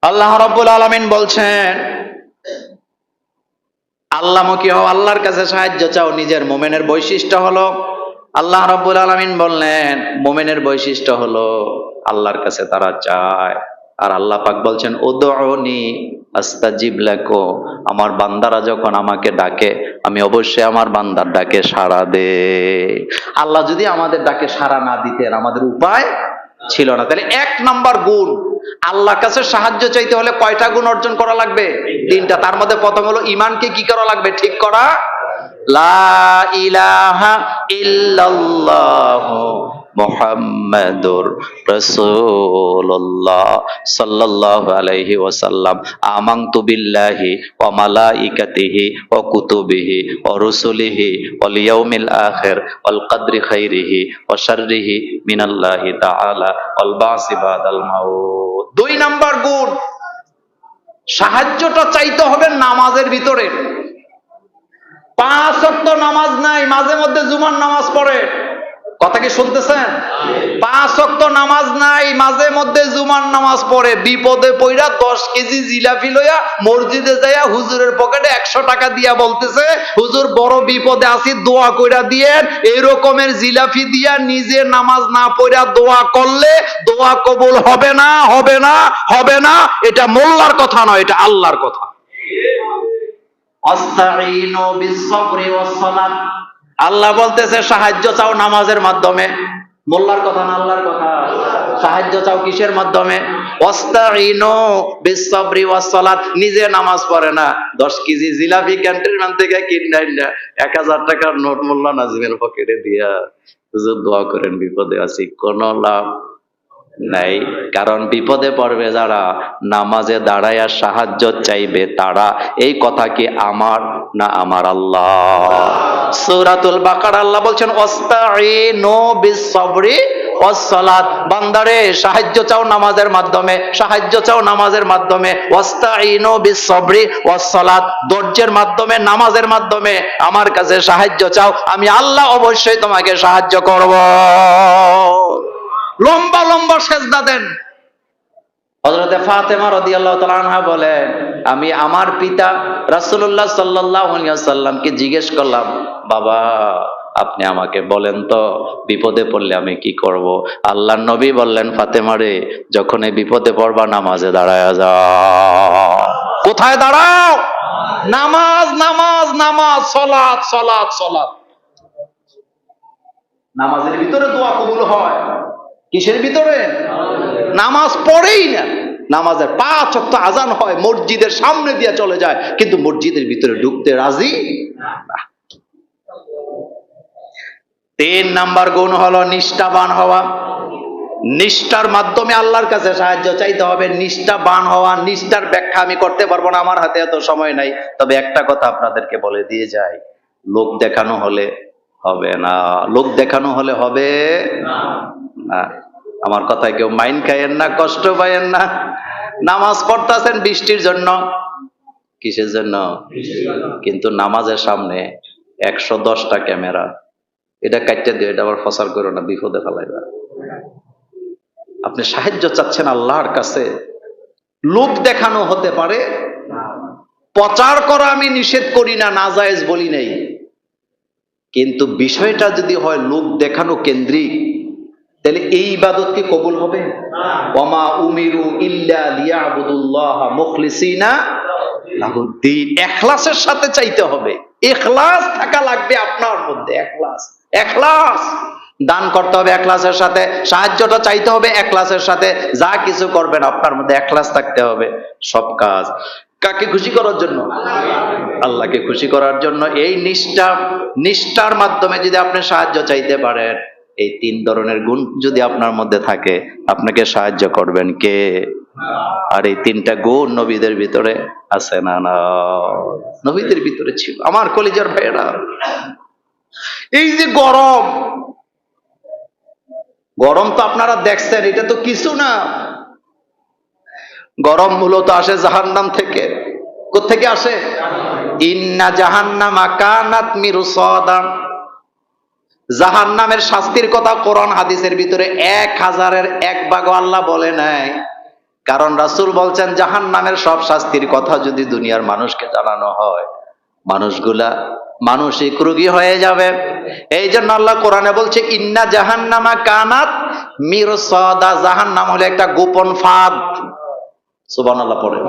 আল্লাহ রাব্বুল আলামিন বলছেন, আল্লাহমুখী হও, আল্লাহর কাছে সাহায্য চাও। নিজের মুমিনের বৈশিষ্ট্য হলো, আল্লাহ রাব্বুল আলামিন বললেন মুমিনের বৈশিষ্ট্য হলো আল্লাহর কাছে তারা চায়। আর আল্লাহ পাক বলছেন উদউনি আস্তাজিব লাকুম, আমার বান্দারা যখন আমাকে ডাকে আমি অবশ্যই আমার বান্দার ডাকে সাড়া দে। আল্লাহ যদি আমাদের ডাকে সাড়া না দিতেন আমাদের উপায় ছিল না। তাহলে এক নাম্বার গুণ, আল্লাহর কাছে সাহায্য চাইতে হলে কয়টা গুণ অর্জন করা লাগবে? তিনটা। তার মধ্যে প্রথম হলো ঈমানকে কি করা লাগবে? ঠিক করা। লা ইলাহা ইল্লাল্লাহু মুহাম্মাদুর রাসূলুল্লাহ সাল্লাল্লাহু আলাইহি ওয়াসাল্লাম আমানতু বিল্লাহি ওয়া মালাইকাতিহি ওয়া কুতুবিহি ওয়া রুসুলিহি ওয়াল ইয়াউমিল আখির ওয়াল কদরি খাইরিহি ওয়া শাররিহি মিনাল্লাহি তাআলা ওয়াল বাসি বাদাল মাউত। দুই নাম্বার গুণ, সাহায্যটা চাইতে হবে নামাজের ভিতরে। 5 ওয়াক্ত নামাজ নাই, মাঝে মধ্যে জুমার নামাজ পড়ে। কথা কি শুনতেছেন? 5 ওয়াক্ত নামাজ নাই, মাঝে মধ্যে জুমার নামাজ পড়ে। বিপদে পইরা 10 কেজি জিলাপি লইয়া মসজিদে যাইয়া হুজুরের পকেটে 100 টাকা দিয়া বলতেছে, হুজুর বড় বিপদে আছি, দোয়া কইরা দিয়েন। এই রকমের জিলাপি দিয়া নিজে নামাজ না পড়া দোয়া করলে দোয়া কবুল হবে না, হবে না, হবে না। এটা মোল্লার কথা নয়, এটা আল্লাহর কথা। আস্তাঈনু বিস-সাবরি ওয়াস-সালাত, আল্লাহ বলতেছে সাহায্য চাও নামাজের মাধ্যমে। মোল্লার কথা না, আল্লাহর কথা। সাহায্য চাও কিসের মাধ্যমে? ওয়াস্তাঈনু বিস-সাবরি ওয়াস-সালাত। নিজে নামাজ পড়ে না, 10 কেজি জিলাপি ক্যান্টনমেন্ট থেকে কিনে না 1000 টাকার নোট মোল্লা নাজিমের পকেটে দিয়া হুজুর দোয়া করেন বিপদে আছি, কোনো লাভ নাই। কারণ বিপদে পড়বে যারা নামাজে দাঁড়ায়া সাহায্য চাইবে তারা। এই কথা কি আমার না আমার আল্লাহ? সূরাতুল বাকারা আল্লাহ বলছেন ওয়াস্তাঈনু বিস-সাবরি ওয়াস-সালাত, বান্দারে সাহায্য চাও নামাজের মাধ্যমে, সাহায্য চাও নামাজের মাধ্যমে। ওয়াস্তাঈনু বিস-সাবরি ওয়াস-সালাত, ধৈর্যের মাধ্যমে, নামাজের মাধ্যমে আমার কাছে সাহায্য চাও, আমি আল্লাহ অবশ্যই তোমাকে সাহায্য করব। লম্বা লম্বা সেজদা দেন। হযরতে ফাতেমা রাদিয়াল্লাহু তাআলা আনহা বলেন, আমি আমার পিতা রাসূলুল্লাহ সাল্লাল্লাহু আলাইহি ওয়াসাল্লামকে জিজ্ঞেস করলাম, বাবা আপনি আমাকে বলেন তো বিপদে পড়লে আমি কি করব? আল্লাহর নবী বললেন, ফাতেমা রে, যখন এই বিপদে পড়বা নামাজে দাঁড়ায়া যাও। কোথায় দাঁড়াও? নামাজ, নামাজ, নামাজ, সালাত, সালাত, সালাত। নামাজের ভিতরে দোয়া কবুল হয়। কিসের ভিতরে? নামাজ পড়েই না। নামাজের 5 ওয়াক্ত আজান হয়, মসজিদের সামনে দিয়ে চলে যায়, কিন্তু মসজিদের ভিতরে ঢুকতে রাজি না। 3 নাম্বার গুণ হলো নিষ্ঠাবান হওয়া। নিষ্ঠার মাধ্যমে আল্লাহর কাছে সাহায্য চাইতে হবে। নিষ্ঠাবান হওয়া, নিষ্ঠার ব্যাখ্যা আমি করতে পারবো না, আমার হাতে এত সময় নাই। তবে একটা কথা আপনাদেরকে বলে দিয়ে যাই, লোক দেখানো হলে হবে না। লোক দেখানো হলে হবে না। আমার কথায় কেউ মাইন্ড খাইয়েন না, কষ্ট পাইয়েন না। নামাজ পড়তেছেন বৃষ্টির জন্য, কিসের জন্য? কিন্তু নামাজের সামনে 110টা ক্যামেরা, এটা কাটতে দিও, এটা আবার ফসার করো না, বিপদে ফেলাইবা। আপনি সাহায্য চাচ্ছেন আল্লাহর কাছে, লোক দেখানো হতে পারে। প্রচার করা আমি নিষেধ করি না, নাজায়েজ বলি নাই, কিন্তু বিষয়টা যদি হয় লোক দেখানো কেন্দ্রিক, তাহলে এই ইবাদত কি কবুল হবে? ওয়ামা উমিরু ইল্লা লিয়াবুদুল্লাহ মুখলিসিনা লাহুদ্দিন। ইখলাসের সাথে চাইতে হবে, ইখলাস থাকা লাগবে আপনার মধ্যে। ইখলাস, ইখলাস। দান করতে হবে ইখলাসের সাথে, সাহায্যটা চাইতে হবে ইখলাসের সাথে, যা কিছু করবেন আপনার মধ্যে ইখলাস থাকতে হবে। সব কাজ কাকে খুশি করার জন্য? আল্লাহকে খুশি করার জন্য। এই নিষ্ঠার মাধ্যমে যদি আপনি সাহায্য চাইতে পারেন, এই 3 ধরনের গুণ যদি আপনার মধ্যে থাকে, আপনাকে সাহায্য করবেন কে? আর এই 3টা গুণ নবীদের ভিতরে আছে না? না, নবীদের ভিতরে ছিল। আমার কলিজার ভাইয়েরা, এই যে গরম, গরম তো আপনারা দেখছেন, এটা তো কিছু না। গরম মূলত আসে জাহান্নাম থেকে। কোত্থেকে আসে? ইন্না জাহান্নামা কানাত মিরসাদা। জাহান্নামের শাস্তির কথা কোরআন হাদিসের ভিতরে 1000-এর 1 ভাগও আল্লাহ বলে নাই। কারণ রাসূল বলছেন জাহান্নামের সব শাস্তির কথা যদি দুনিয়ার মানুষকে জানানো হয়, মানুষগুলা মানসিক রোগী হয়ে যাবে। এই জন্য আল্লাহ কোরআনে বলছে ইন্না জাহান্নামা কানাত মিরসাদা, জাহান্নাম হলো একটা গোপন ফাঁদ। সুবহানাল্লাহ পড়ে।